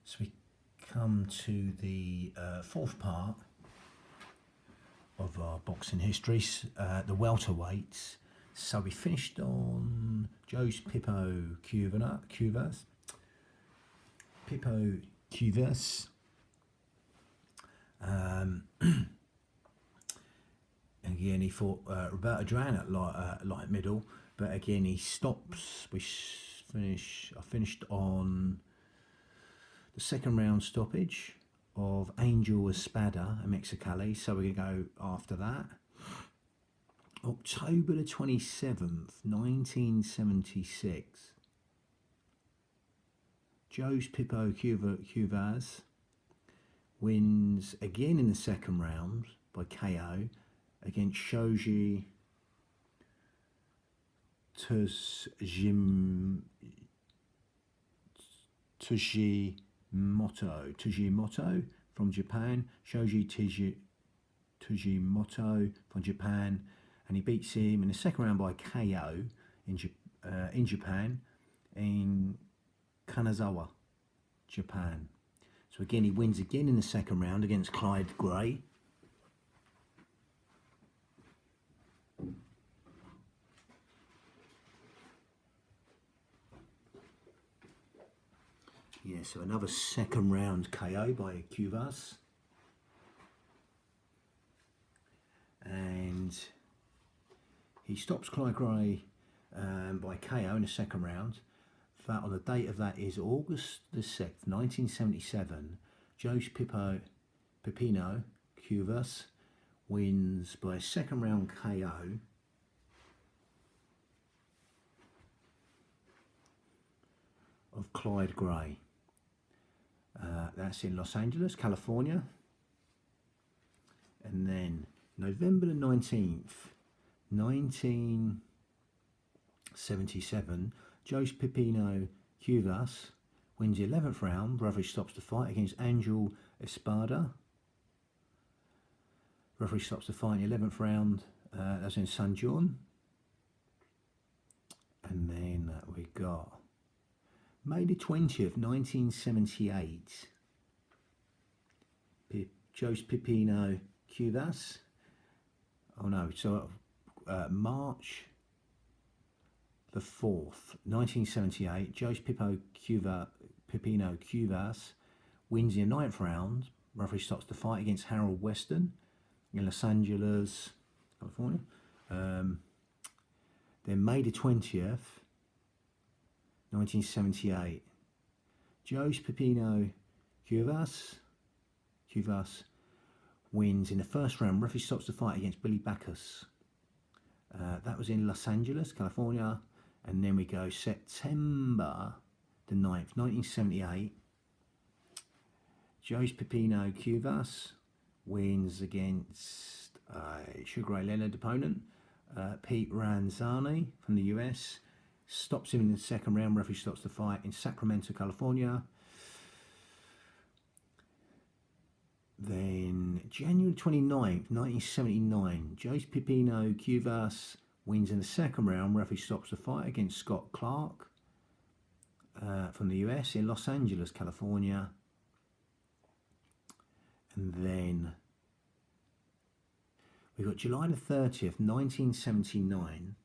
So we come to the fourth part of our boxing histories, the welterweights. So we finished on Joe's Pippo Cuevas. Again, he fought Roberto Duran at light middle, but again he stops. I finished on the second round stoppage of Angel Espada and Mexicali, so we're going to go after that. October the 27th, 1976. Joe's Pippo Cuevas wins again in the second round by KO against Shoji Tujimoto from Japan. Shoji Tujimoto from Japan, and he beats him in the second round by KO in Japan, in Kanazawa, Japan. So again, he wins again in the second round against Clyde Gray. Yeah, so another second round KO by Cuevas. And he stops Clyde Gray by KO in the second round. That on the date of that is August the 6th, 1977. Joe's Pipino Cuevas wins by a second round KO of Clyde Gray. That's in Los Angeles, California. And then November the 19th, 1977, Joe's Pipino Cuevas wins the 11th round. Referee stops the fight against Angel Espada. Referee stops the fight in the 11th round. That's in San Juan. And then we got May the 20th, 1978. Joe's Pipino Cuevas. Oh no, so March the 4th, 1978. Joe's Pipino Cuevas wins in the 9th round. Referee stops the fight against Harold Weston in Los Angeles, California. Then May the 20th, 1978. Joe's Pipino Cuevas wins in the first round. Referee stops the fight against Billy Backus. That was in Los Angeles, California. And then we go September the 9th, 1978. Joe's Pipino Cuevas wins against Sugar Ray Leonard opponent, Pete Ranzani from the US. Stops him in the second round. Referee stops the fight in Sacramento, California. Then January 29th, 1979, Joe's Pipino Cuevas wins in the second round. Referee stops the fight against Scott Clark from the US in Los Angeles, California. And then we got July the 30th, 1979.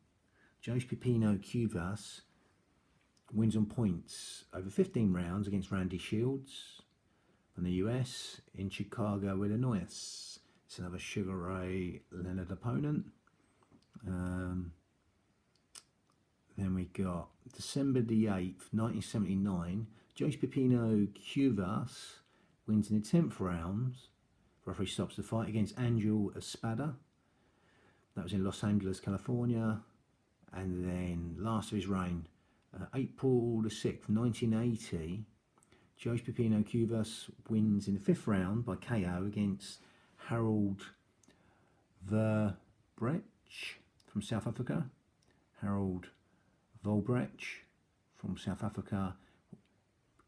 Joe's Pipino Cuevas wins on points over 15 rounds against Randy Shields from the US in Chicago, Illinois. It's another Sugar Ray Leonard opponent. Then we got December the 8th, 1979. Joe's Pipino Cuevas wins in the 10th round. Referee stops the fight against Angel Espada. That was in Los Angeles, California. And then last of his reign, April the 6th, 1980, Joe's Pipino Cuevas wins in the 5th round by KO against Harold Verbrecht from South Africa. Harold Volbrecht from South Africa.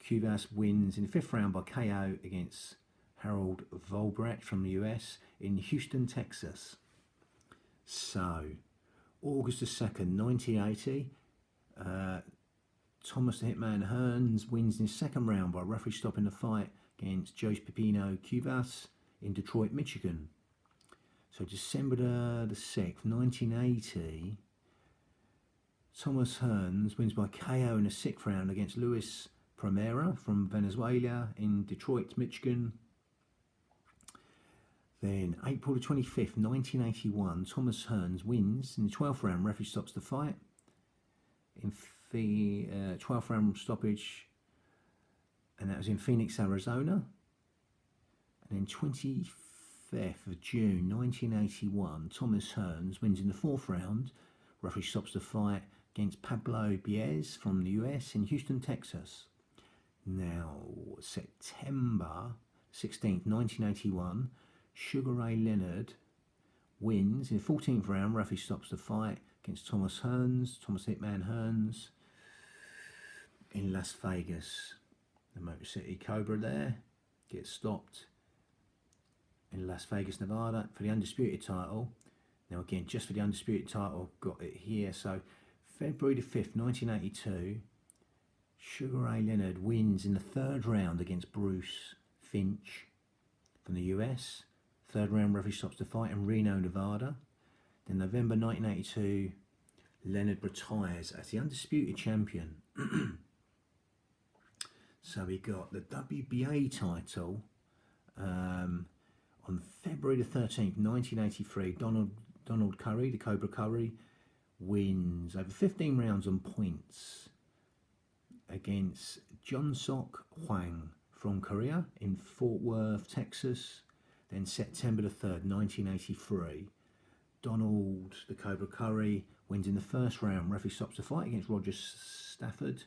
Cuevas wins in the 5th round by KO against Harold Volbrecht from the US in Houston, Texas. So August the 2nd, 1980, Thomas the Hitman Hearns wins in the second round by referee stopping the fight against Jose Pepino Cuevas in Detroit, Michigan. So December the 6th, 1980, Thomas Hearns wins by KO in the 6th round against Luis Primera from Venezuela in Detroit, Michigan. Then April the 25th, 1981, Thomas Hearns wins in the 12th round. Referee stops the fight in the 12th round stoppage, and that was in Phoenix, Arizona. And then 25th of June, 1981, Thomas Hearns wins in the 4th round. Referee stops the fight against Pablo Biez from the US in Houston, Texas. Now, September 16th, 1981, Sugar Ray Leonard wins in the 14th round. Referee stops the fight against Thomas Hearns, Thomas Hitman Hearns, in Las Vegas. The Motor City Cobra there gets stopped in Las Vegas, Nevada for the undisputed title. Now again, just for the undisputed title, got it here. So February the 5th, 1982, Sugar Ray Leonard wins in the 3rd round against Bruce Finch from the US. 3rd round, referee stops the fight in Reno, Nevada. Then November 1982, Leonard retires as the undisputed champion. So we got the WBA title on February the 13th, 1983. Donald Curry, the Cobra Curry, wins over 15 rounds on points against John Sok Hwang from Korea in Fort Worth, Texas. Then September the 3rd, 1983, Donald the Cobra Curry wins in the 1st round. Referee stops the fight against Roger Stafford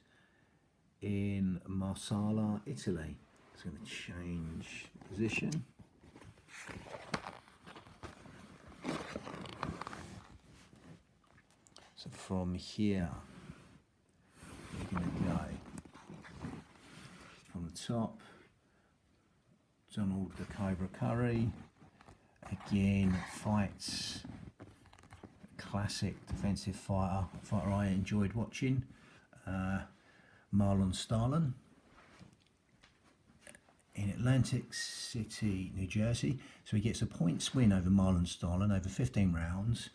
in Marsala, Italy. It's going to change position. So from here, we're going to go from the top. Donald the Cobra Curry again fights a classic defensive fighter I enjoyed watching, Marlon Starlin, in Atlantic City, New Jersey. So he gets a points win over Marlon Starlin over 15 rounds.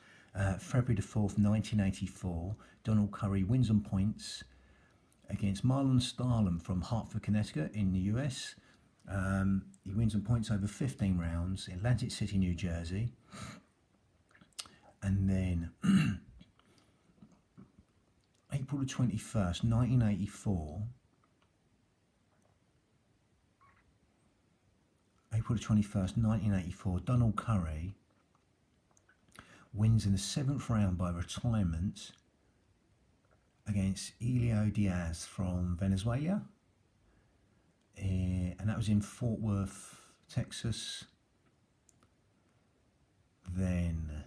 February the 4th, 1984, Donald Curry wins on points against Marlon Starlin from Hartford, Connecticut in the US. He wins on points over 15 rounds in Atlantic City, New Jersey. And then April the 21st, 1984, Donald Curry wins in the 7th round by retirement against Elio Diaz from Venezuela. And that was in Fort Worth, Texas. Then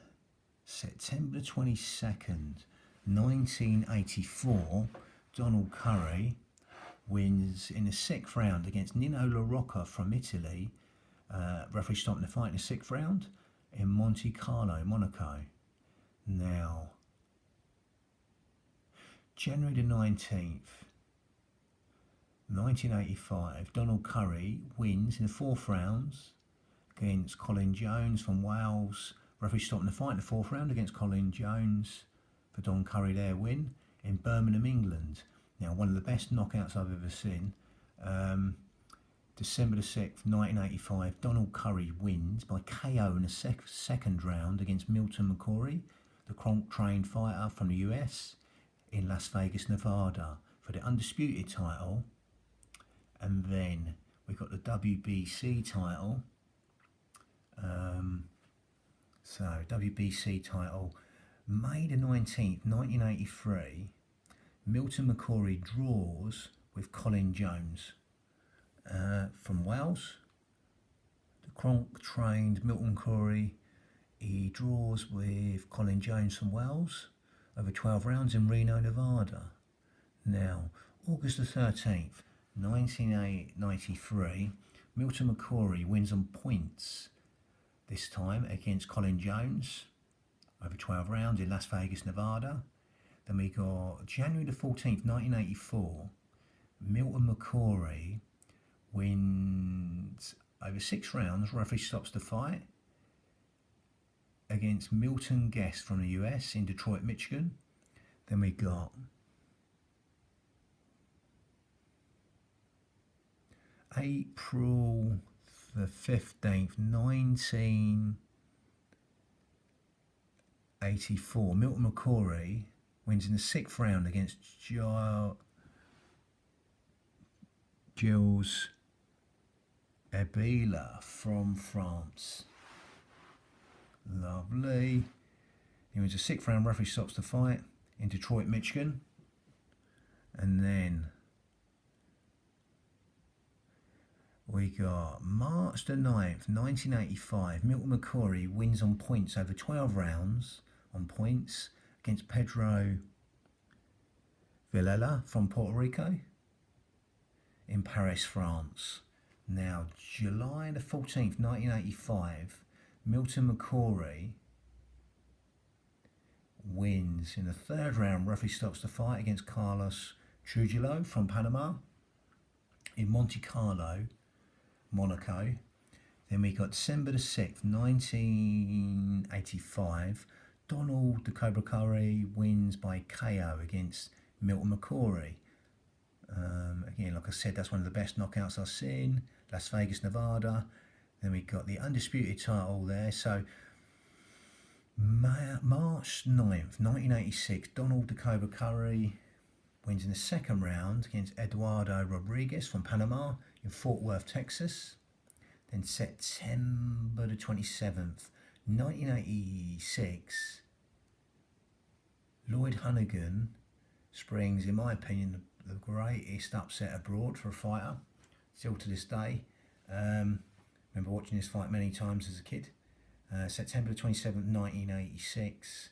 September 22nd, 1984, Donald Curry wins in the 6th round against Nino La Rocca from Italy. Referee stopping the fight in the 6th round in Monte Carlo, Monaco. Now, January the 19th, 1985, Donald Curry wins in the 4th round against Colin Jones from Wales. Referee stopping the fight in the 4th round against Colin Jones for Don Curry there win in Birmingham, England. Now, one of the best knockouts I've ever seen. December the 6th, 1985, Donald Curry wins by KO in the 2nd round against Milton McCory, the Kronk-trained fighter from the US in Las Vegas, Nevada for the undisputed title. And then we got the WBC title. WBC title, May the 19th, 1983, Milton McCory draws with Colin Jones from Wales. The Kronk-trained Milton McCory, he draws with Colin Jones from Wales over 12 rounds in Reno, Nevada. Now, August the 13th, 1993, Milton McCory wins on points, this time against Colin Jones over 12 rounds in Las Vegas, Nevada. Then we got January the 14th, 1984. Milton McCory wins over 6 rounds. Referee stops the fight against Milton Guest from the US in Detroit, Michigan. Then we got April the 15th, 1984. Milton McCory wins in the 6th round against Gilles Ebila from France. Lovely. He wins a 6th round. Referee stops the fight in Detroit, Michigan. And then we got March the 9th, 1985. Milton McCory wins on points over 12 rounds on points against Pedro Villela from Puerto Rico in Paris, France. Now, July the 14th, 1985, Milton McCory wins in the 3rd round. Referee stops the fight against Carlos Trujillo from Panama in Monte Carlo, Monaco. Then we got December the 6th, 1985. Donald the Cobra Curry wins by KO against Milton McCory. Again, like I said, that's one of the best knockouts I've seen. Las Vegas, Nevada. Then we got the undisputed title there. So March 9th, 1986, Donald the Cobra Curry wins in the 2nd round against Eduardo Rodriguez from Panama in Fort Worth, Texas. Then September the 27th, 1986, Lloyd Honeyghan springs, in my opinion, the greatest upset abroad for a fighter, still to this day. Remember watching this fight many times as a kid. September the 27th, 1986,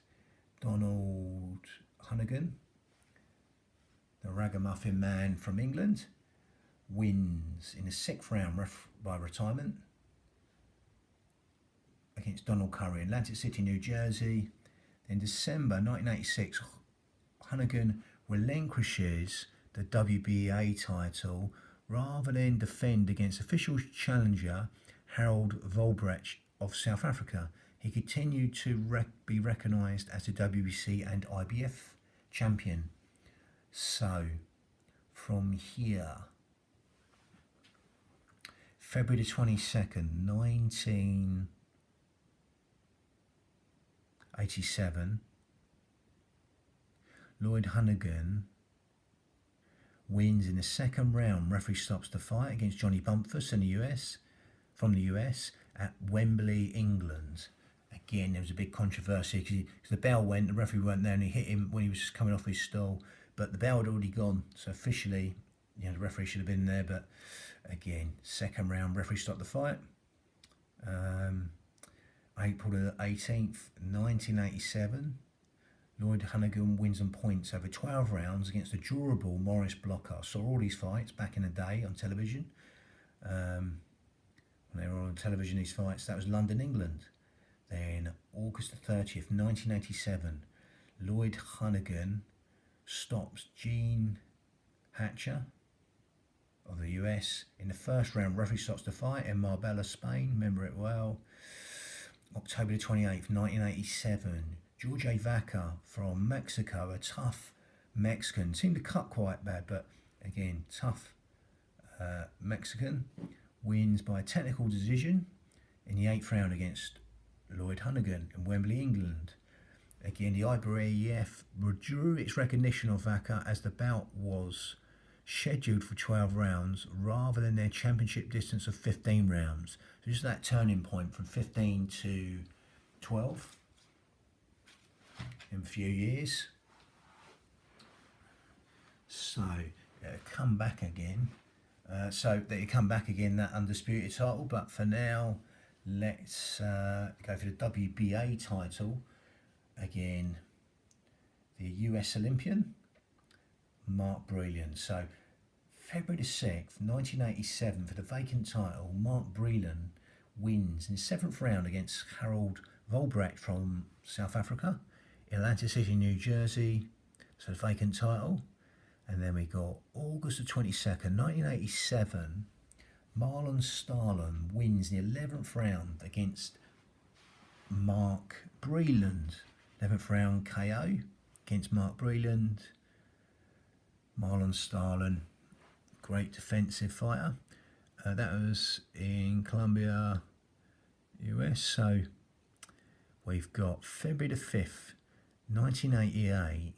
Donald Honeyghan, the ragamuffin man from England, wins in the 6th round by retirement against Donald Curry in Atlantic City, New Jersey. In December 1986, Honeyghan relinquishes the WBA title rather than defend against official challenger Harold Volbrecht of South Africa. He continued to be recognised as the WBC and IBF champion. So, from here, February the 22nd, 1987, Lloyd Honeyghan wins in the 2nd round. Referee stops the fight against Johnny Bumpus from the US at Wembley, England. Again, there was a big controversy because the bell went, the referee weren't there, and he hit him when he was just coming off his stool. But the bell had already gone, so officially, the referee should have been there. But again, 2nd round, referee stopped the fight. April the 18th, 1987. Lloyd Honeyghan wins on points over 12 rounds against the durable Maurice Blocker. I saw all these fights back in the day on television. When they were on television, these fights, that was London, England. Then August the 30th, 1987, Lloyd Honeyghan stops Gene Hatcher of the US in the 1st round. Referee stops the fight in Marbella, Spain. Remember it well. October the 28th, 1987, Jorge Vaca from Mexico, a tough Mexican. Seemed to cut quite bad, but again, tough Mexican, wins by a technical decision in the 8th round against Lloyd Honeyghan in Wembley, England. Again, the IBF withdrew its recognition of Vaca as the bout was scheduled for 12 rounds rather than their championship distance of 15 rounds. So just that turning point from 15 to 12 in a few years. So come back again. So that you come back again, that undisputed title. But for now, let's go for the WBA title. Again, the US Olympian, Mark Breland. So February the 6th, 1987, for the vacant title, Mark Breland wins in the 7th round against Harold Volbrecht from South Africa in Atlantic City, New Jersey. so the vacant title. And then we got August the 22nd, 1987. Marlon Starlin wins the 11th round against Mark Breland. 11th round KO against Mark Breland. Marlon Starlin, great defensive fighter. That was in Columbia, US. So we've got February the 5th, 1988.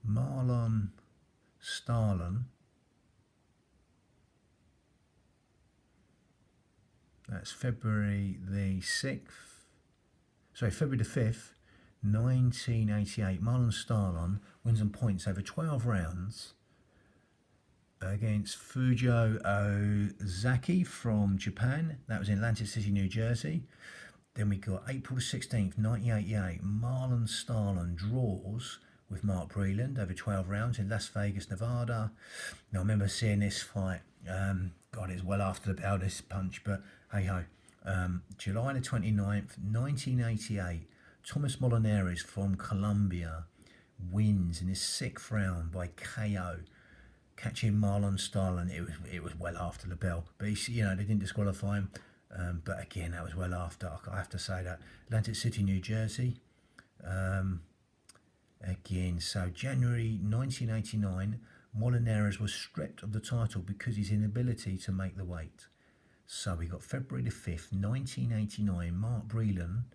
Marlon Starlin. That's February the 6th. Sorry, February the 5th, 1988. Marlon Starlin wins on points over 12 rounds against Fujo Ozaki from Japan. That was in Atlantic City, New Jersey. Then we got April the 16th, 1988. Marlon Starlin draws with Mark Breland over 12 rounds in Las Vegas, Nevada. Now, I remember seeing this fight. God, it's well after the bell, this punch, but hey ho. July the 29th, 1988. Thomas Molinares from Colombia wins in his 6th round by KO, catching Marlon Starlin. It was well after the bell, but they didn't disqualify him. But again, that was well after. I have to say that. Atlantic City, New Jersey. Again, so January 1989, Molinares was stripped of the title because of his inability to make the weight. So we got February the 5th, 1989, Mark Breland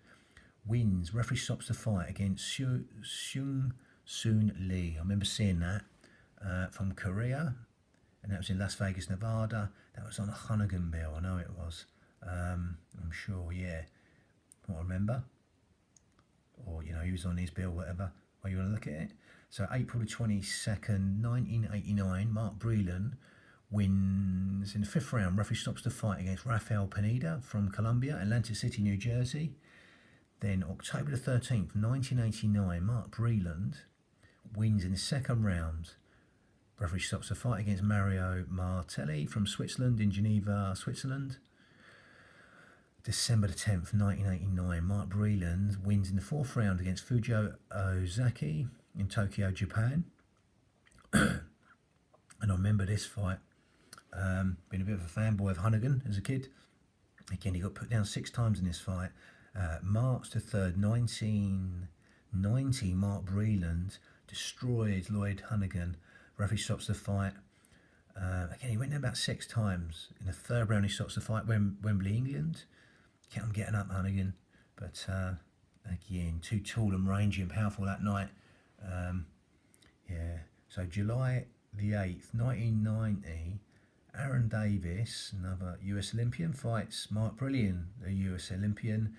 wins, referee stops the fight against Seung Soon Lee. I remember seeing that from Korea, and that was in Las Vegas, Nevada. That was on a Hunnigan bill, I know it was. I'm sure, yeah. I remember. Or, he was on his bill, whatever. Or you want to look at it. So April the 22nd, 1989, Mark Breland wins in the 5th round. Referee stops the fight against Rafael Pineda from Colombia, Atlantic City, New Jersey. Then October the 13th, 1989, Mark Breland wins in the 2nd round. Referee stops the fight against Mario Martelli from Switzerland in Geneva, Switzerland. December the 10th, 1989, Mark Breland wins in the 4th round against Fujo Ozaki in Tokyo, Japan. And I remember this fight. Been a bit of a fanboy of Hunnigan as a kid. Again, he got put down 6 times in this fight. March the 3rd, 1990, Mark Breland destroyed Lloyd Hunnigan. Referee stops the fight. Again, he went down about 6 times. In the 3rd round, he stops the fight. Wembley, England. I'm getting up, Hunnigan. But again, too tall and rangy and powerful that night. Yeah. So July the 8th, 1990, Aaron Davis, another US Olympian, fights Mark Breland, a US Olympian.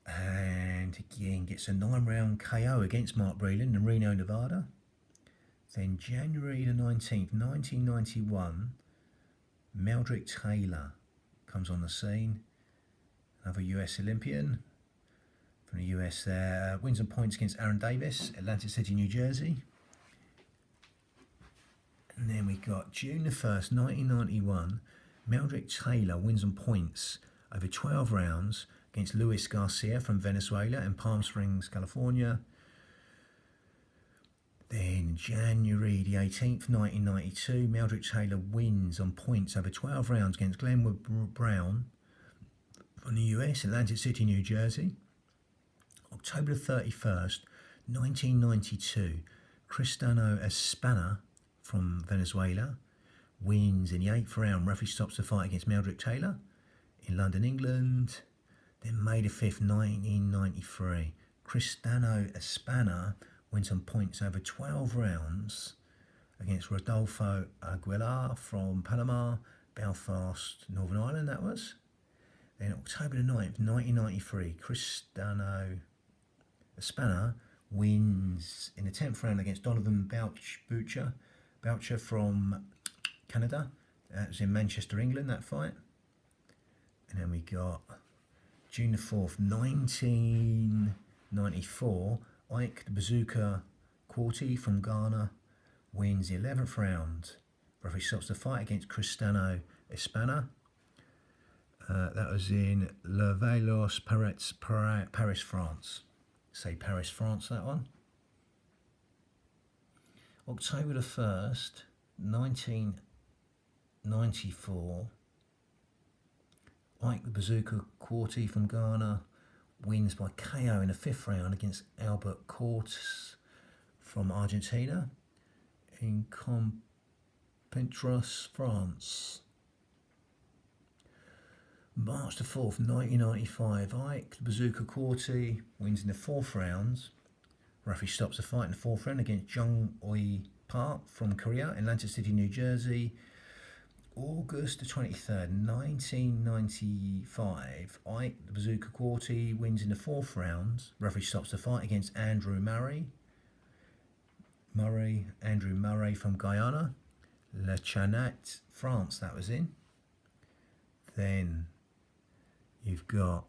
And again, gets a 9-round KO against Mark Breland in Reno, Nevada. Then January the 19th, 1991, Meldrick Taylor comes on the scene. Another US Olympian from the US there. Wins and points against Aaron Davis, Atlantic City, New Jersey. And then we got June the 1st, 1991. Meldrick Taylor wins on points over 12 rounds against Luis Garcia from Venezuela in Palm Springs, California. Then January the 18th, 1992, Meldrick Taylor wins on points over 12 rounds against Glenwood Brown from the US, Atlantic City, New Jersey. October the 31st, 1992, Cristiano Espana from Venezuela wins in the 8th round. Referee stops the fight against Meldrick Taylor in London, England. Then May the 5th, 1993, Cristiano Espana wins on points over 12 rounds against Rodolfo Aguilar from Panama, Belfast, Northern Ireland, that was. Then October the 9th, 1993, Cristiano Espana wins in the 10th round against Donovan Boucher from Canada. That was in Manchester, England, that fight. And then we got June the 4th, 1994, Ike the Bazooka Quarty from Ghana wins the 11th round. Referee stops the fight against Cristiano Espana. That was in Le Valois, Paris, France. say Paris, France, that one. October the 1st, 1994, Ike the Bazooka Quarty from Ghana wins by KO in the 5th round against Albert Cortes from Argentina in Compentras, France. March the 4th, 1995, Ike the Bazooka Quarty wins in the 4th round. Referee stops the fight in the 4th round against Jung Oi Park from Korea, Atlantic City, New Jersey. August the 23rd, 1995, Ike the Bazooka Quarty wins in the 4th round. Referee stops the fight against Andrew Murray from Guyana, Le Chanat, France, that was in. Then you've got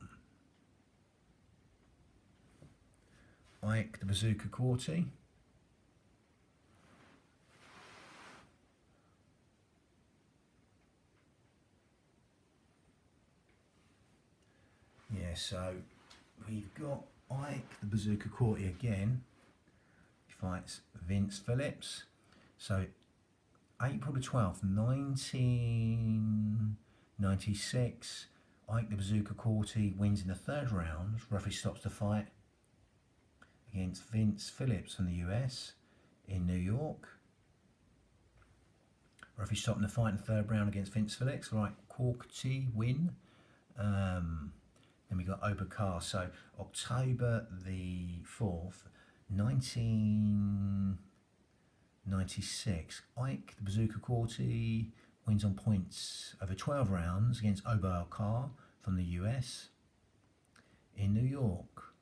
Ike the Bazooka Quarty. Yeah, so we've got Ike the Bazooka Quarty again. He fights Vince Phillips. So April the 12th, 1996, Ike the Bazooka Quarty wins in the 3rd round. Referee stops the fight against Vince Phillips from the US in New York. Referee stopping the fight in the 3rd round against Vince Phillips. Right, Quarty win. Then we got Obakar. So October the 4th, 1996, Ike the Bazooka Quarty wins on points over 12 rounds against Obakar from the US in New York.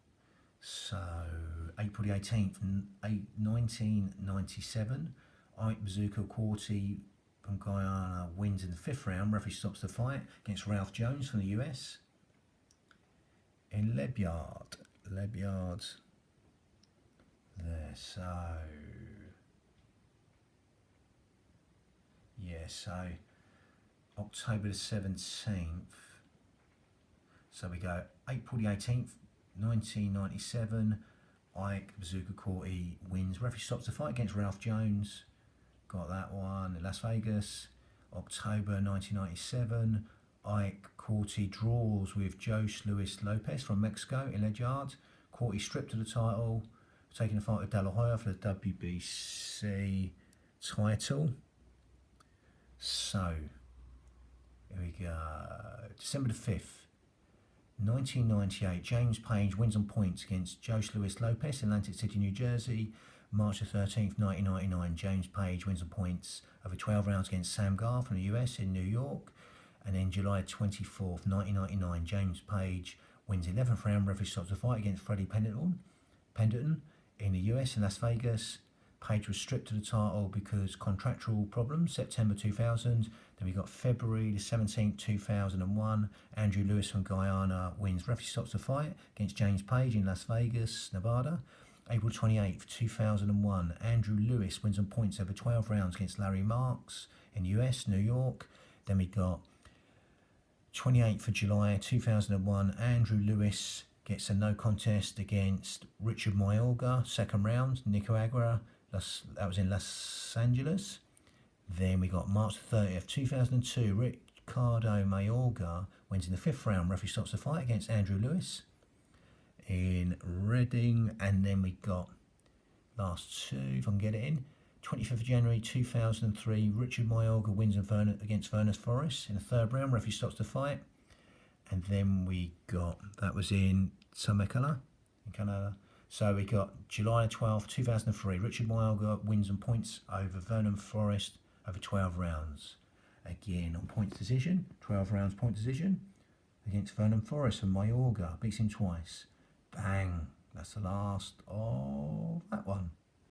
So April the 18th, 1997, Ike Bazooka Quarty from Guyana wins in the 5th round. Referee stops the fight against Ralph Jones from the US in Ledyard there. So yeah, so October the 17th, so we go April the 18th, 1997, Ike Bazooka Quarty wins. Referee stops the fight against Ralph Jones, got that one in Las Vegas. October 1997, Ike Quarty draws with Jose Luis Lopez from Mexico in Ledyard. Quarty stripped of the title, taking the fight with De La Hoya for the WBC title. So here we go. December the 5th, 1998, James Page wins on points against Jose Luis Lopez in Atlantic City, New Jersey. March the 13th, 1999, James Page wins on points over 12 rounds against Sam Garr from the US in New York. And then July 24th, 1999, James Page wins 11th round. Referee stops the fight against Freddie Pendleton in the US in Las Vegas. Page was stripped of the title because contractual problems. September 2000. Then we got February the 17th, 2001. Andrew Lewis from Guyana wins. Referee stops the fight against James Page in Las Vegas, Nevada. April 28th, 2001. Andrew Lewis wins on points over 12 rounds against Larry Marks in the US, New York. Then we got 28th of July 2001, Andrew Lewis gets a no contest against Richard Mayorga, 2nd round, Nicaragua. That was in Los Angeles. Then we got March 30th, 2002, Ricardo Mayorga wins in the 5th round. Referee stops the fight against Andrew Lewis in Reading. And then we got last two, if I can get it in. 25th of January 2003, Richard Mayorga wins against Vernon Forrest in the 3rd round. Referee stops the fight. And then we got, that was in Temecula, in Canada. So we got July 12th, 2003, Richard Mayorga wins on points over Vernon Forrest over 12 rounds. Again, on points decision, 12 rounds point decision against Vernon Forrest, and Mayorga beats him twice. Bang, that's the last of that one.